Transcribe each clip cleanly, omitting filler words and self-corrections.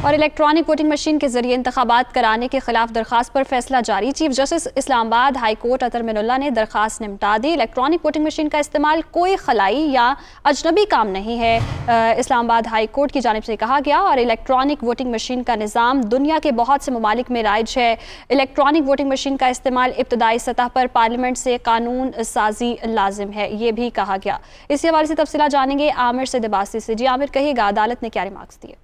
और electronic voting machine के जरिए इंतखाबात कराने के खिलाफ दरखास्त पर फैसला जारी। Chief justice Islamabad high court Athar Minallah ने दरखास्त निपटा दी। इलेक्ट्रॉनिक वोटिंग मशीन का इस्तेमाल कोई खलाई या अजनबी काम नहीं है, इस्लामाबाद हाई कोर्ट की जानिब से कहा गया। और इलेक्ट्रॉनिक वोटिंग मशीन का निज़ाम दुनिया के बहुत से ममालिक में राइज है। इलेक्ट्रॉनिक वोटिंग मशीन का इस्तेमाल इब्तदाई सतह पर पार्लियामेंट से कानून साजी लाजिम है, ये भी कहा गया। इसी हवाले से तफसीला जानेंगे आमिर से दिबासी से। जी आमिर, कहिएगा अदालत ने क्या रिमार्क्स दिए?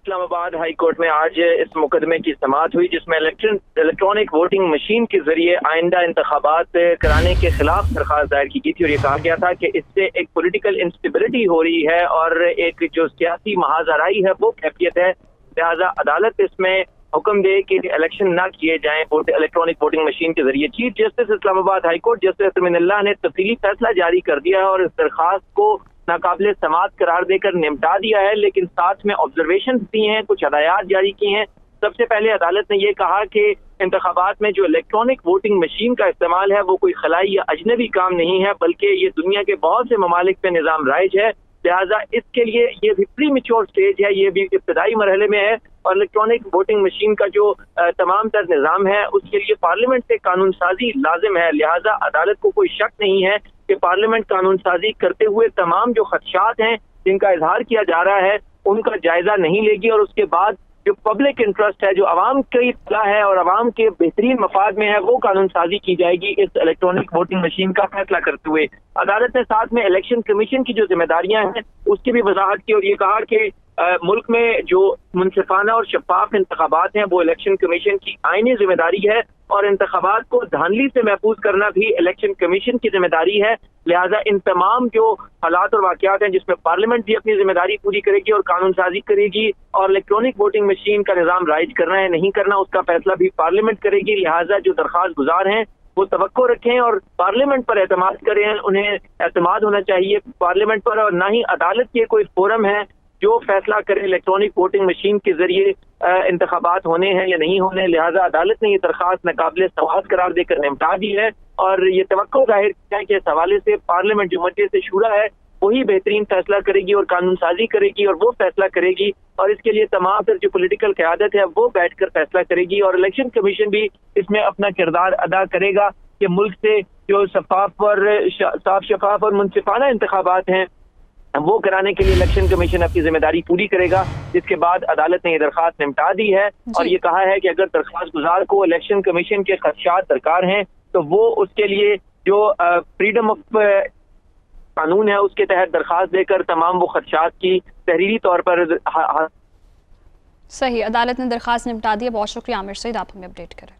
इस्लामाबाद हाई कोर्ट में आज इस मुकदमे की समाअत हुई जिसमें इलेक्ट्रॉनिक वोटिंग मशीन के जरिए आइंदा इंतखाबात कराने के खिलाफ दरखास्त दायर की गई थी। और ये कहा गया था कि इससे एक पॉलिटिकल इंस्टेबिलिटी हो रही है और एक जो सियासी महाजराई है वो कैफियत है, लिहाजा अदालत इसमें हुक्म दे कि इलेक्शन ना किए जाएं इलेक्ट्रॉनिक वोटिंग मशीन के जरिए। Chief justice Islamabad high court justice Athar Minallah ने तफसीली फैसला जारी कर दिया है और इस दरखास्त को नाकाबिले समाअत करार देकर निपटा दिया है, लेकिन साथ में ऑब्जर्वेशन दी हैं, कुछ हदायत जारी की हैं। सबसे पहले अदालत ने यह कहा कि इंतखाबात में जो इलेक्ट्रॉनिक वोटिंग मशीन का इस्तेमाल है वो कोई खलाई या अजनबी काम नहीं है, बल्कि ये दुनिया के बहुत से ममालिक पे निज़ाम राइज है। लिहाजा इसके लिए ये भी प्री मैच्योर स्टेज है, ये भी इब्तदाई मरहले में है। और इलेक्ट्रॉनिक वोटिंग मशीन का जो तमाम तर निज़ाम है उसके लिए पार्लियामेंट से कानून साजी लाजिम है। लिहाजा अदालत को कोई शक नहीं है कि पार्लियामेंट कानून साजी करते हुए तमाम जो खदशात हैं जिनका इजहार किया जा रहा है उनका जायजा नहीं लेगी और उसके बाद जो पब्लिक इंटरेस्ट है, जो अवाम की फलाह है और अवाम के बेहतरीन मफाद में है, वो कानून साजी की जाएगी इस इलेक्ट्रॉनिक वोटिंग मशीन का फैसला करते हुए। अदालत ने साथ में इलेक्शन कमीशन की जो जिम्मेदारियां हैं उसकी भी वजाहत की और ये कहा कि मुल्क में जो मुनसिफाना और शफाफ इंतखाबात हैं वो इलेक्शन कमीशन की आईनी जिम्मेदारी है और इंतखाबात को धांधली से महफूज करना भी इलेक्शन कमीशन की जिम्मेदारी है। लिहाजा इन तमाम जो हालात और वाकयात हैं जिसमें पार्लियामेंट भी अपनी जिम्मेदारी पूरी करेगी और कानून साजी करेगी और इलेक्ट्रॉनिक वोटिंग मशीन का निज़ाम राइज करना है नहीं करना उसका फैसला भी पार्लियामेंट करेगी। लिहाजा जो दरखास्त गुजार हैं वो तवक्को रखें और पार्लियामेंट पर एतमाद करें, उन्हें एतमाद होना चाहिए पार्लियामेंट पर और ना ही अदालत के कोई फोरम है जो फैसला करे इलेक्ट्रॉनिक वोटिंग मशीन के जरिए इंतखाबात होने हैं या नहीं होने। लिहाजा अदालत ने ये दरखास्त नाकाबिले समाअत करार देकर निपटा दी है और ये तवक्को जाहिर किया है कि इस हवाले से पार्लियामेंट जो मजलिस शूरा है वही बेहतरीन फैसला करेगी और कानून साजी करेगी और वो फैसला करेगी और इसके लिए तमाम फिर जो पॉलिटिकल क़यादत है वो बैठकर फैसला करेगी और इलेक्शन कमीशन भी इसमें अपना किरदार अदा करेगा कि मुल्क से जो साफ शफाफ और मुनसिफाना इंतखाबात हैं वो कराने के लिए इलेक्शन कमीशन अपनी जिम्मेदारी पूरी करेगा। जिसके बाद अदालत ने यह दरखास्त निपटा दी है और ये कहा है कि अगर दरखास्त गुजार को इलेक्शन कमीशन के खदशात दरकार हैं तो वो उसके लिए जो फ्रीडम ऑफ कानून है उसके तहत दरखास्त देकर तमाम वो खदशात की तहरीरी तौर पर सही अदालत ने दरखास्त निपटा दी है। बहुत शुक्रिया आमिर सईद, आप हमें अपडेट करें।